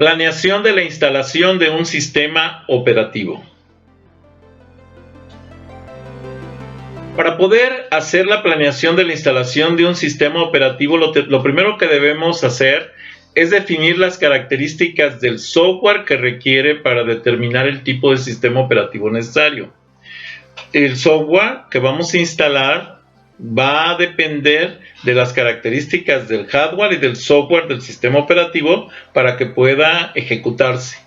Planeación de la instalación de un sistema operativo. Para poder hacer la planeación de la instalación de un sistema operativo, lo primero que debemos hacer es definir las características del software que requiere para determinar el tipo de sistema operativo necesario. El software que vamos a instalar va a depender de las características del hardware y del software del sistema operativo para que pueda ejecutarse.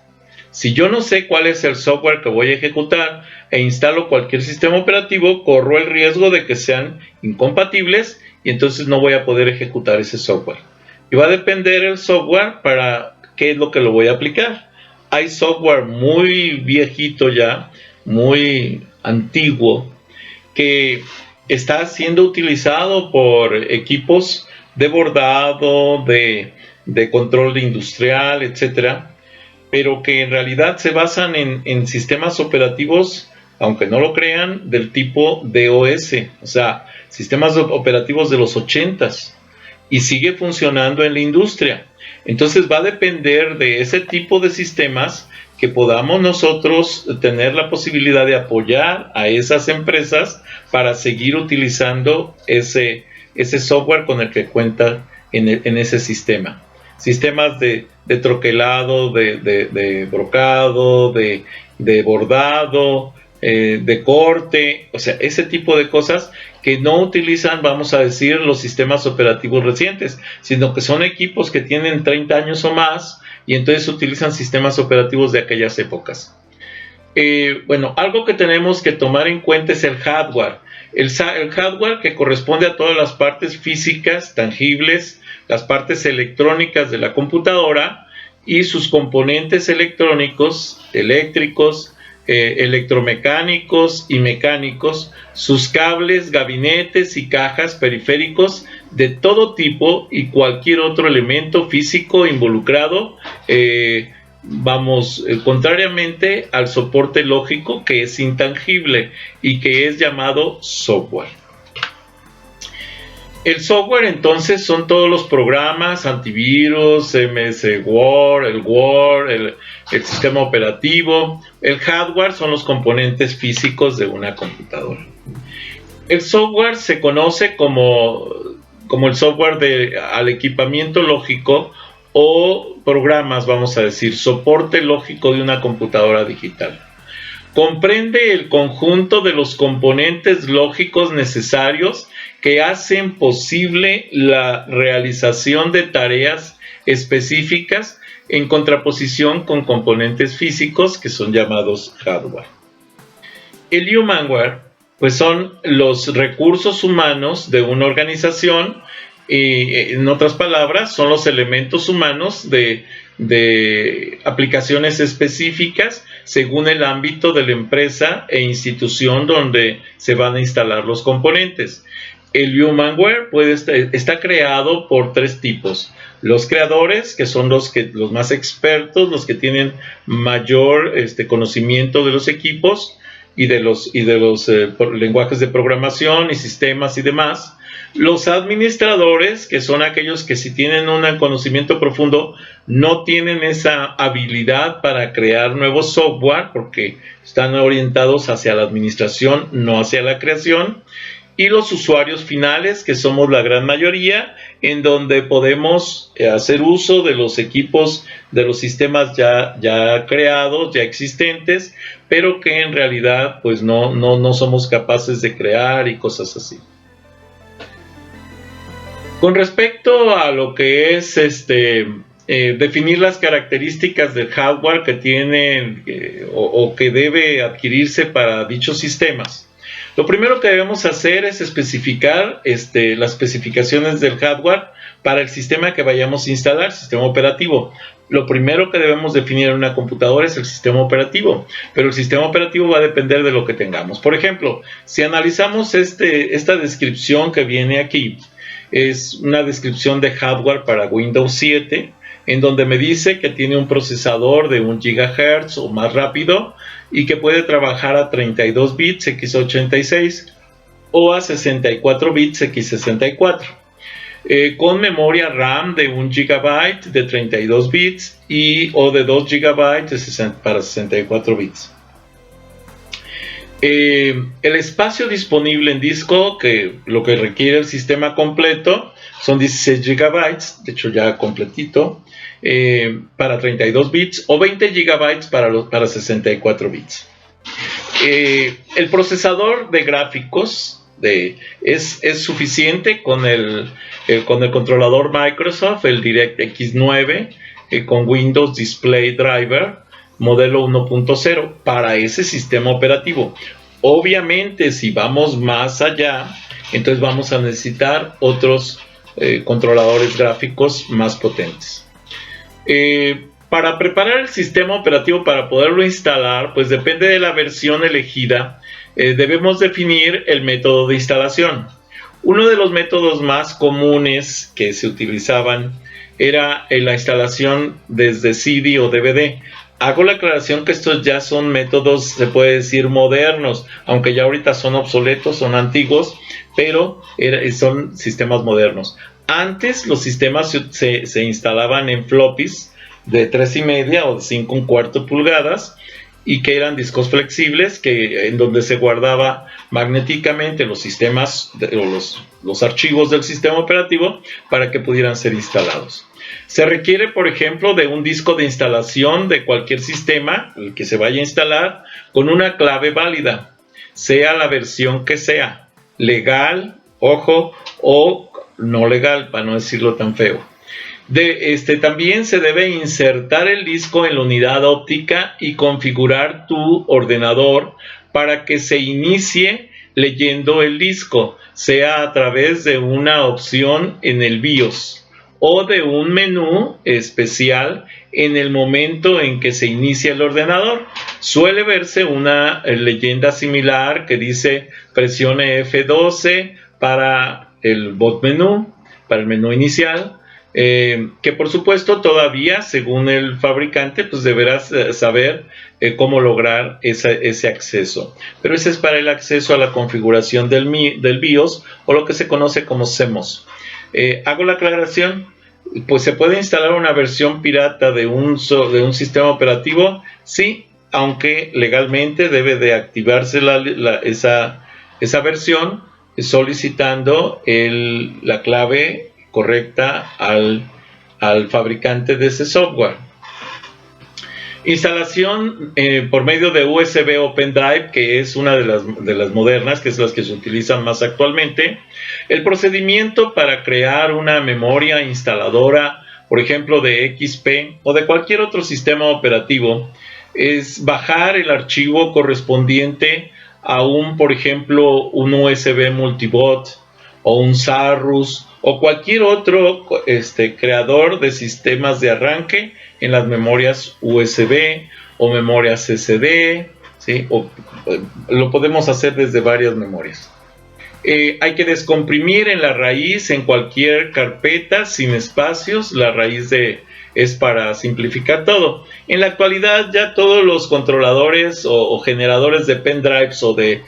Si yo no sé cuál es el software que voy a ejecutar e instalo cualquier sistema operativo, corro el riesgo de que sean incompatibles y entonces no voy a poder ejecutar ese software. Y va a depender el software para qué es lo que lo voy a aplicar. Hay software muy viejito ya, muy antiguo, que está siendo utilizado por equipos de bordado, de control industrial, etcétera, pero que en realidad se basan en sistemas operativos, aunque no lo crean, del tipo DOS, o sea, sistemas operativos de los 80s, y sigue funcionando en la industria. Entonces va a depender de ese tipo de sistemas que podamos nosotros tener la posibilidad de apoyar a esas empresas para seguir utilizando ese software con el que cuentan en ese sistema. Sistemas de troquelado, de brocado, de bordado, de corte, o sea, ese tipo de cosas que no utilizan, vamos a decir, los sistemas operativos recientes, sino que son equipos que tienen 30 años o más y entonces utilizan sistemas operativos de aquellas épocas. Bueno, algo que tenemos que tomar en cuenta es el hardware. El hardware que corresponde a todas las partes físicas, tangibles, las partes electrónicas de la computadora y sus componentes electrónicos, eléctricos, electromecánicos y mecánicos, sus cables, gabinetes y cajas periféricos de todo tipo y cualquier otro elemento físico involucrado, contrariamente al soporte lógico, que es intangible y que es llamado software. El software entonces son todos los programas, antivirus, MS Word, el sistema operativo. El hardware son los componentes físicos de una computadora. El software se conoce como el software al equipamiento lógico o programas, vamos a decir, soporte lógico de una computadora digital. Comprende el conjunto de los componentes lógicos necesarios que hacen posible la realización de tareas específicas en contraposición con componentes físicos que son llamados hardware. El humanware, pues son los recursos humanos de una organización, y en otras palabras, son los elementos humanos de aplicaciones específicas según el ámbito de la empresa e institución donde se van a instalar los componentes. El humanware está creado por tres tipos. Los creadores, que son los más expertos, los que tienen mayor conocimiento de los equipos y de los lenguajes de programación y sistemas y demás. Los administradores, que son aquellos que si tienen un conocimiento profundo, no tienen esa habilidad para crear nuevo software porque están orientados hacia la administración, no hacia la creación. Y los usuarios finales, que somos la gran mayoría, en donde podemos hacer uso de los equipos, de los sistemas ya creados, ya existentes, pero que en realidad pues no somos capaces de crear y cosas así. Con respecto a lo que es definir las características del hardware que tiene o que debe adquirirse para dichos sistemas, lo primero que debemos hacer es especificar las especificaciones del hardware para el sistema que vayamos a instalar, sistema operativo. Lo primero que debemos definir en una computadora es el sistema operativo, pero el sistema operativo va a depender de lo que tengamos. Por ejemplo, si analizamos esta descripción que viene aquí, es una descripción de hardware para Windows 7, en donde me dice que tiene un procesador de 1 GHz o más rápido y que puede trabajar a 32 bits x86 o a 64 bits x64. con memoria RAM de 1 GB de 32 bits o de 2 GB para 64 bits. El espacio disponible en disco, que lo que requiere el sistema completo, son 16 GB, de hecho ya completito, para 32 bits o 20 GB para 64 bits. El procesador de gráficos es suficiente con el controlador Microsoft, el DirectX 9, con Windows Display Driver modelo 1.0 para ese sistema operativo. Obviamente, si vamos más allá, entonces vamos a necesitar otros controladores gráficos más potentes. Para preparar el sistema operativo para poderlo instalar, pues depende de la versión elegida, debemos definir el método de instalación. Uno de los métodos más comunes que se utilizaban era la instalación desde CD o DVD. Hago la aclaración que estos ya son métodos, se puede decir, modernos, aunque ya ahorita son obsoletos, son antiguos, pero son sistemas modernos. Antes los sistemas se instalaban en floppies de 3,5 o de 5,25 pulgadas y que eran discos flexibles en donde se guardaba magnéticamente los sistemas o los archivos del sistema operativo para que pudieran ser instalados. Se requiere, por ejemplo, de un disco de instalación de cualquier sistema, el que se vaya a instalar, con una clave válida, sea la versión que sea, legal, ojo, o no legal, para no decirlo tan feo. También se debe insertar el disco en la unidad óptica y configurar tu ordenador para que se inicie leyendo el disco, sea a través de una opción en el BIOS o de un menú especial en el momento en que se inicia el ordenador. Suele verse una leyenda similar que dice presione F12 para el boot menú, para el menú inicial, que por supuesto todavía, según el fabricante, pues deberás saber cómo lograr ese acceso. Pero ese es para el acceso a la configuración del BIOS o lo que se conoce como CMOS. Hago la aclaración, pues se puede instalar una versión pirata de un sistema operativo, sí, aunque legalmente debe de activarse esa versión solicitando la clave correcta al fabricante de ese software. Instalación por medio de USB o pendrive, que es una de las modernas, que es las que se utilizan más actualmente. El procedimiento para crear una memoria instaladora, por ejemplo de XP o de cualquier otro sistema operativo, es bajar el archivo correspondiente a por ejemplo, un USB multibot o un Sarrus o cualquier otro creador de sistemas de arranque en las memorias USB o memorias SD, ¿sí? Lo podemos hacer desde varias memorias. Hay que descomprimir en la raíz, en cualquier carpeta, sin espacios. La raíz es para simplificar todo. En la actualidad ya todos los controladores o generadores de pendrives o de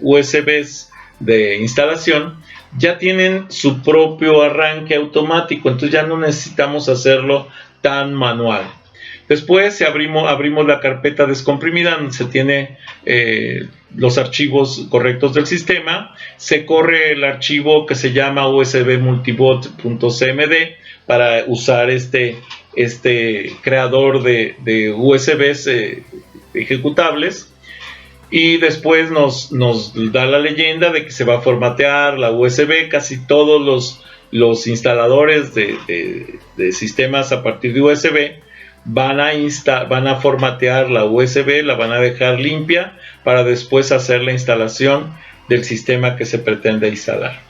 USBs de instalación ya tienen su propio arranque automático, entonces ya no necesitamos hacerlo tan manual. Después abrimos la carpeta descomprimida donde se tiene los archivos correctos del sistema. Se corre el archivo que se llama usbmultibot.cmd para usar este creador de USBs ejecutables. Y después nos da la leyenda de que se va a formatear la USB. Casi todos los instaladores de sistemas a partir de USB van a formatear la USB, la van a dejar limpia para después hacer la instalación del sistema que se pretende instalar.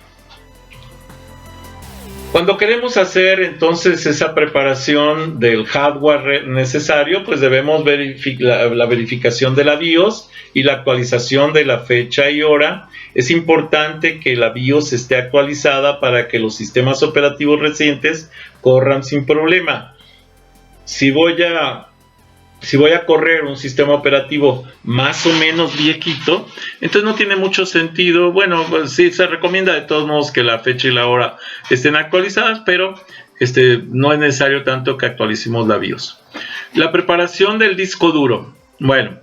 Cuando queremos hacer entonces esa preparación del hardware necesario, pues debemos la verificación de la BIOS y la actualización de la fecha y hora. Es importante que la BIOS esté actualizada para que los sistemas operativos recientes corran sin problema. Si voy a si voy a correr un sistema operativo más o menos viejito, entonces no tiene mucho sentido. Bueno, pues sí se recomienda de todos modos que la fecha y la hora estén actualizadas, pero no es necesario tanto que actualicemos la BIOS. La preparación del disco duro. Bueno,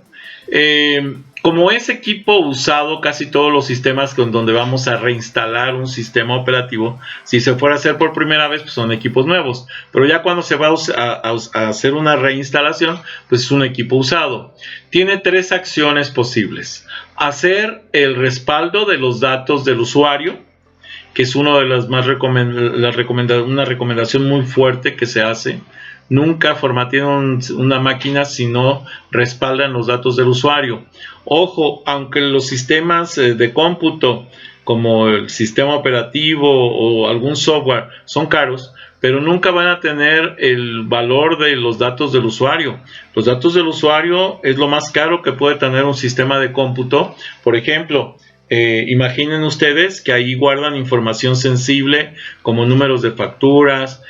como es equipo usado, casi todos los sistemas con donde vamos a reinstalar un sistema operativo, si se fuera a hacer por primera vez, pues son equipos nuevos. Pero ya cuando se va a hacer una reinstalación, pues es un equipo usado. Tiene 3 acciones posibles. Hacer el respaldo de los datos del usuario, que es una de las más una recomendación muy fuerte que se hace. Nunca formateen una máquina si no respaldan los datos del usuario. Ojo, aunque los sistemas de cómputo como el sistema operativo o algún software son caros, pero nunca van a tener el valor de los datos del usuario. Los datos del usuario es lo más caro que puede tener un sistema de cómputo. Por ejemplo, imaginen ustedes que ahí guardan información sensible como números de facturas,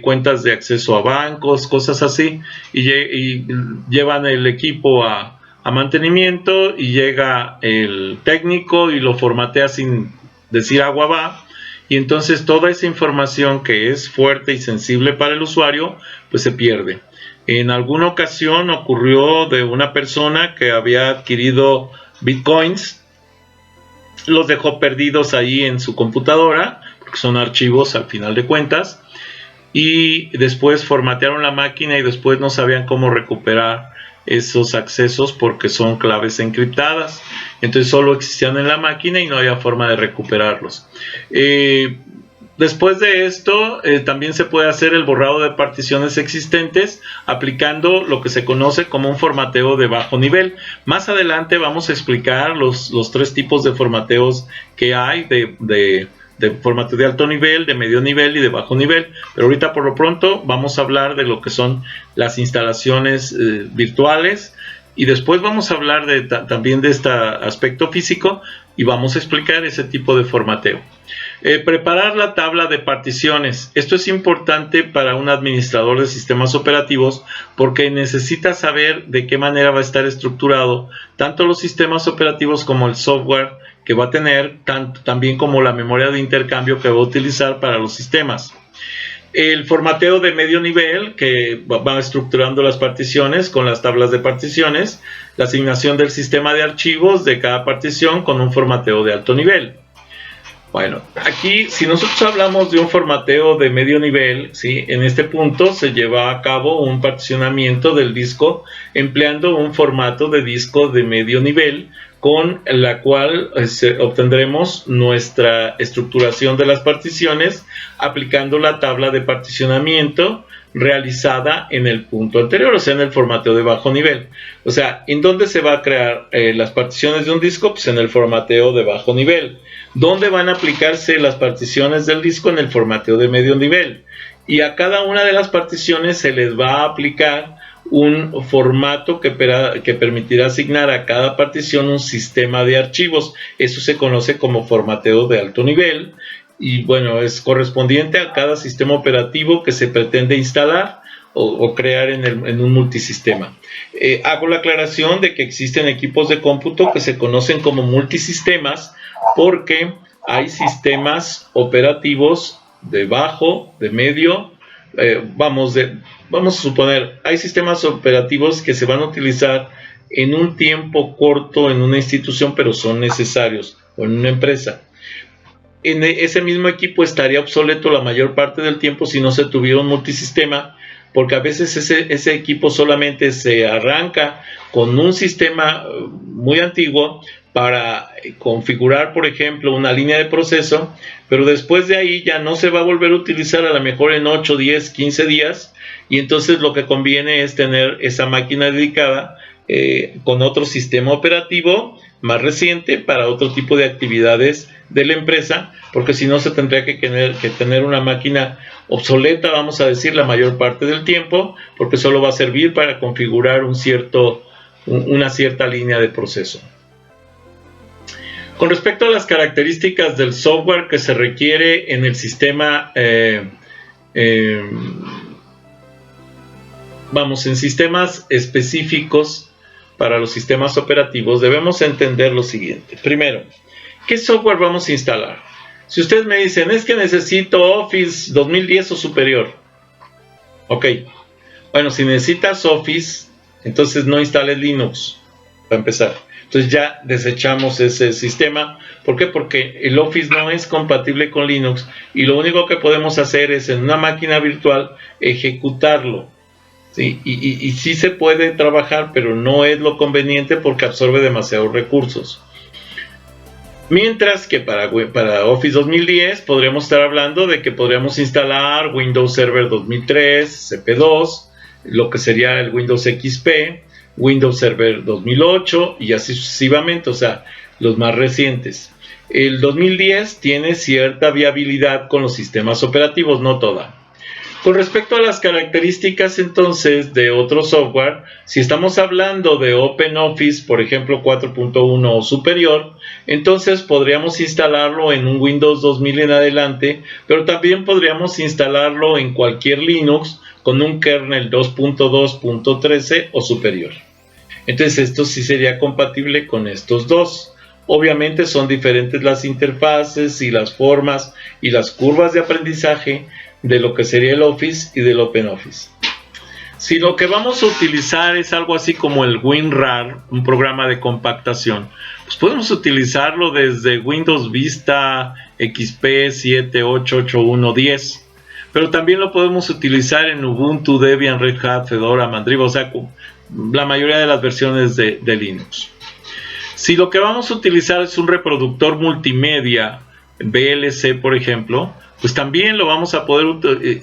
cuentas de acceso a bancos, cosas así, y llevan el equipo a mantenimiento y llega el técnico y lo formatea sin decir agua va, y entonces toda esa información que es fuerte y sensible para el usuario pues se pierde. En alguna ocasión ocurrió de una persona que había adquirido bitcoins, los dejó perdidos ahí en su computadora, porque son archivos al final de cuentas, y después formatearon la máquina y después no sabían cómo recuperar esos accesos porque son claves encriptadas. Entonces solo existían en la máquina y no había forma de recuperarlos. Después de esto, también se puede hacer el borrado de particiones existentes aplicando lo que se conoce como un formateo de bajo nivel. Más adelante vamos a explicar los 3 tipos de formateos que hay, de formateo de alto nivel, de medio nivel y de bajo nivel. Pero ahorita por lo pronto vamos a hablar de lo que son las instalaciones virtuales, y después vamos a hablar también de este aspecto físico y vamos a explicar ese tipo de formateo. Preparar la tabla de particiones. Esto es importante para un administrador de sistemas operativos porque necesita saber de qué manera va a estar estructurado tanto los sistemas operativos como el software que va a tener, también como la memoria de intercambio que va a utilizar para los sistemas. El formateo de medio nivel, que va estructurando las particiones con las tablas de particiones. La asignación del sistema de archivos de cada partición con un formateo de alto nivel. Bueno, aquí si nosotros hablamos de un formateo de medio nivel, ¿sí? En este punto se lleva a cabo un particionamiento del disco empleando un formato de disco de medio nivel, con la cual obtendremos nuestra estructuración de las particiones aplicando la tabla de particionamiento realizada en el punto anterior, o sea, en el formateo de bajo nivel. O sea, ¿en dónde se va a crear las particiones de un disco? Pues en el formateo de bajo nivel. ¿Dónde van a aplicarse las particiones del disco? En el formateo de medio nivel. Y a cada una de las particiones se les va a aplicar un formato que permitirá asignar a cada partición un sistema de archivos. Eso se conoce como formateo de alto nivel. Y bueno, es correspondiente a cada sistema operativo que se pretende instalar o crear en un multisistema. Hago la aclaración de que existen equipos de cómputo que se conocen como multisistemas porque hay sistemas operativos de bajo, de medio, vamos a suponer, hay sistemas operativos que se van a utilizar en un tiempo corto en una institución, pero son necesarios, o en una empresa. En ese mismo equipo estaría obsoleto la mayor parte del tiempo si no se tuviera un multisistema, porque a veces ese equipo solamente se arranca con un sistema muy antiguo para configurar, por ejemplo, una línea de proceso, pero después de ahí ya no se va a volver a utilizar a lo mejor en 8, 10, 15 días, y entonces lo que conviene es tener esa máquina dedicada con otro sistema operativo más reciente para otro tipo de actividades de la empresa, porque si no se tendría que tener una máquina obsoleta, vamos a decir, la mayor parte del tiempo, porque solo va a servir para configurar una cierta línea de proceso. Con respecto a las características del software que se requiere en el sistema vamos, en sistemas específicos para los sistemas operativos debemos entender lo siguiente. Primero, ¿qué software vamos a instalar? Si ustedes me dicen, es que necesito Office 2010 o superior. Ok, bueno, si necesitas Office, entonces no instales Linux, para empezar. Entonces ya desechamos ese sistema. ¿Por qué? Porque el Office no es compatible con Linux y lo único que podemos hacer es en una máquina virtual ejecutarlo. ¿Sí? Y sí se puede trabajar, pero no es lo conveniente porque absorbe demasiados recursos. Mientras que para Office 2010 podríamos estar hablando de que podríamos instalar Windows Server 2003, CP2, lo que sería el Windows XP, Windows Server 2008 y así sucesivamente, o sea, los más recientes. El 2010 tiene cierta viabilidad con los sistemas operativos, no toda. Con respecto a las características entonces de otro software, si estamos hablando de OpenOffice, por ejemplo 4.1 o superior, entonces podríamos instalarlo en un Windows 2000 en adelante, pero también podríamos instalarlo en cualquier Linux con un kernel 2.2.13 o superior. Entonces esto sí sería compatible con estos dos. Obviamente son diferentes las interfaces y las formas y las curvas de aprendizaje de lo que sería el Office y del OpenOffice. Si lo que vamos a utilizar es algo así como el WinRAR, un programa de compactación, pues podemos utilizarlo desde Windows Vista XP 7, 8, 8, 1, 10. Pero también lo podemos utilizar en Ubuntu, Debian, Red Hat, Fedora, Mandriva, o sea, la mayoría de las versiones de Linux. Si lo que vamos a utilizar es un reproductor multimedia, VLC por ejemplo, pues también lo vamos a poder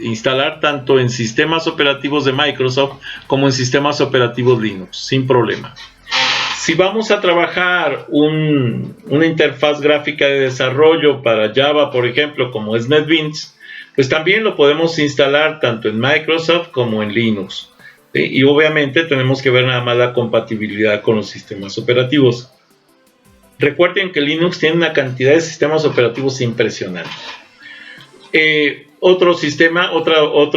instalar tanto en sistemas operativos de Microsoft como en sistemas operativos Linux, sin problema. Si vamos a trabajar una interfaz gráfica de desarrollo para Java, por ejemplo, como es NetBeans, pues también lo podemos instalar tanto en Microsoft como en Linux. ¿Sí? Y obviamente tenemos que ver nada más la compatibilidad con los sistemas operativos. Recuerden que Linux tiene una cantidad de sistemas operativos impresionante. Otro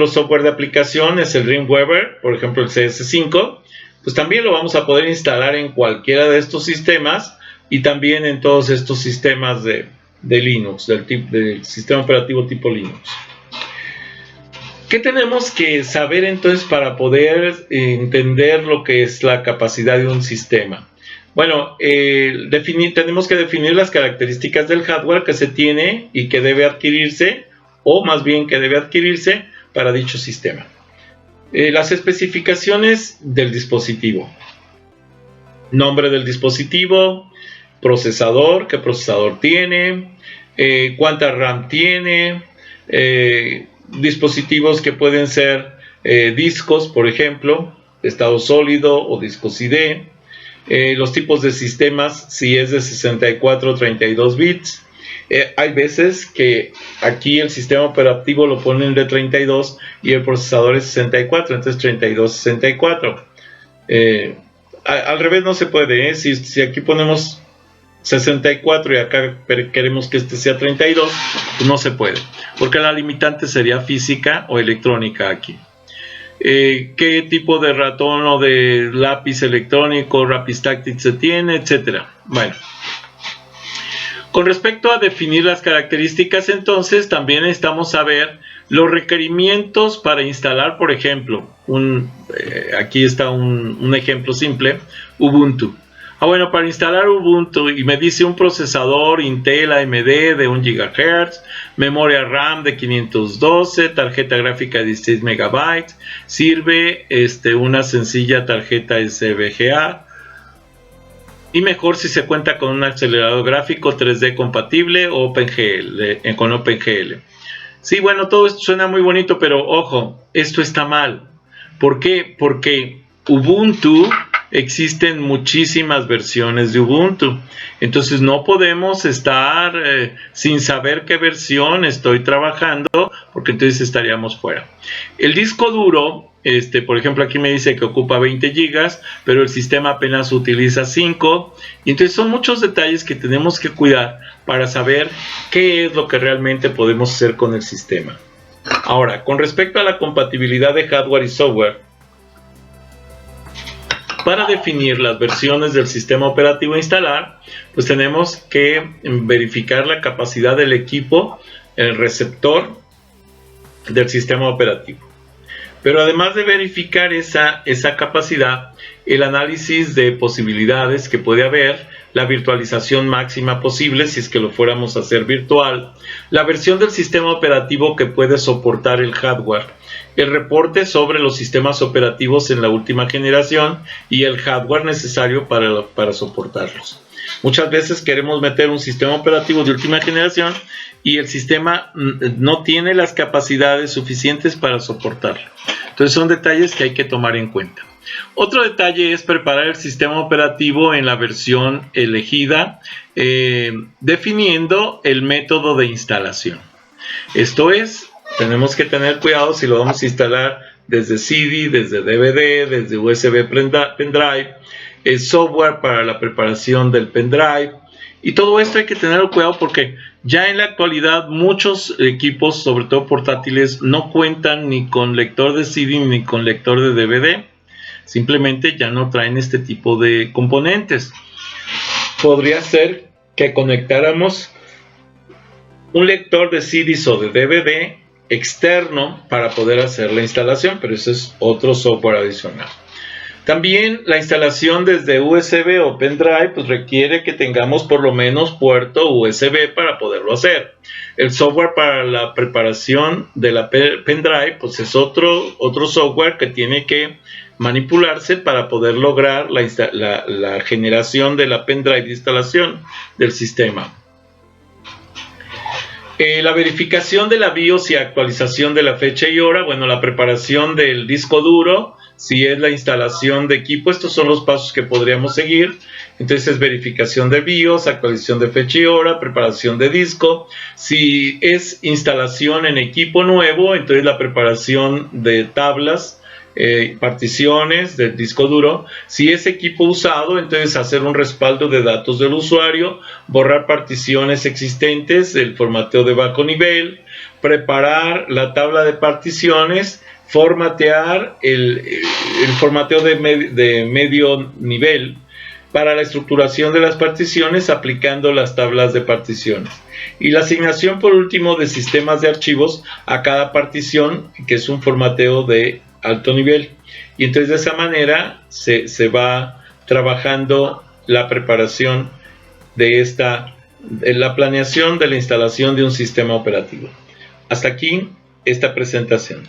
software de aplicación es el Dreamweaver, por ejemplo el CS5, pues también lo vamos a poder instalar en cualquiera de estos sistemas y también en todos estos sistemas de Linux, del sistema operativo tipo Linux. ¿Qué tenemos que saber entonces para poder entender lo que es la capacidad de un sistema? Bueno, tenemos que definir las características del hardware que se tiene y que debe adquirirse, o más bien que debe adquirirse para dicho sistema. Las especificaciones del dispositivo. Nombre del dispositivo, procesador, qué procesador tiene, cuánta RAM tiene, dispositivos que pueden ser discos, por ejemplo, de estado sólido o discos ID, los tipos de sistemas, si es de 64 o 32 bits. Hay veces que aquí el sistema operativo lo ponen de 32 y el procesador es 64, entonces 32, 64. Al revés no se puede, si aquí ponemos 64 y acá queremos que este sea 32, pues no se puede, porque la limitante sería física o electrónica aquí. ¿Qué tipo de ratón o de lápiz electrónico, Rapid se tiene, etcétera? Bueno. Con respecto a definir las características, entonces también necesitamos saber los requerimientos para instalar, por ejemplo, aquí está un ejemplo simple, Ubuntu. Bueno, para instalar Ubuntu y me dice un procesador Intel AMD de 1 GHz, memoria RAM de 512, tarjeta gráfica de 16 MB, sirve una sencilla tarjeta SVGA. Y mejor si se cuenta con un acelerador gráfico 3D compatible o con OpenGL. Sí, bueno, todo esto suena muy bonito, pero ojo, esto está mal. ¿Por qué? Porque Ubuntu, existen muchísimas versiones de Ubuntu. Entonces no podemos estar sin saber qué versión estoy trabajando, porque entonces estaríamos fuera. El disco duro, por ejemplo, aquí me dice que ocupa 20 GB, pero el sistema apenas utiliza 5. Y entonces son muchos detalles que tenemos que cuidar para saber qué es lo que realmente podemos hacer con el sistema. Ahora, con respecto a la compatibilidad de hardware y software, Para definir las versiones del sistema operativo a instalar, pues tenemos que verificar la capacidad del equipo, el receptor del sistema operativo. Pero además de verificar esa capacidad, el análisis de posibilidades que puede haber, la virtualización máxima posible si es que lo fuéramos a hacer virtual, la versión del sistema operativo que puede soportar el hardware, el reporte sobre los sistemas operativos en la última generación y el hardware necesario para soportarlos. Muchas veces queremos meter un sistema operativo de última generación y el sistema no tiene las capacidades suficientes para soportarlo. Entonces son detalles que hay que tomar en cuenta. Otro detalle es preparar el sistema operativo en la versión elegida, definiendo el método de instalación. Esto es, tenemos que tener cuidado si lo vamos a instalar desde CD, desde DVD, desde USB pendrive, el software para la preparación del pendrive. Y todo esto hay que tener cuidado porque ya en la actualidad muchos equipos, sobre todo portátiles, no cuentan ni con lector de CD ni con lector de DVD. Simplemente ya no traen este tipo de componentes. Podría ser que conectáramos un lector de CDs o de DVD externo para poder hacer la instalación, pero ese es otro software adicional. También la instalación desde USB o pendrive pues requiere que tengamos por lo menos puerto USB para poderlo hacer. El software para la preparación de la pendrive pues es otro software que tiene que manipularse para poder lograr la generación de la pendrive de instalación del sistema. La verificación de la BIOS y actualización de la fecha y hora, bueno, la preparación del disco duro, si es la instalación de equipo, estos son los pasos que podríamos seguir. Entonces, verificación de BIOS, actualización de fecha y hora, preparación de disco. Si es instalación en equipo nuevo, entonces la preparación de tablas, particiones del disco duro. Si es equipo usado, entonces hacer un respaldo de datos del usuario, borrar particiones existentes, el formateo de bajo nivel, preparar la tabla de particiones, formatear el formateo de medio nivel para la estructuración de las particiones aplicando las tablas de particiones, y la asignación por último de sistemas de archivos a cada partición, que es un formateo de alto nivel. Y entonces de esa manera se va trabajando la preparación de la planeación de la instalación de un sistema operativo. Hasta aquí esta presentación.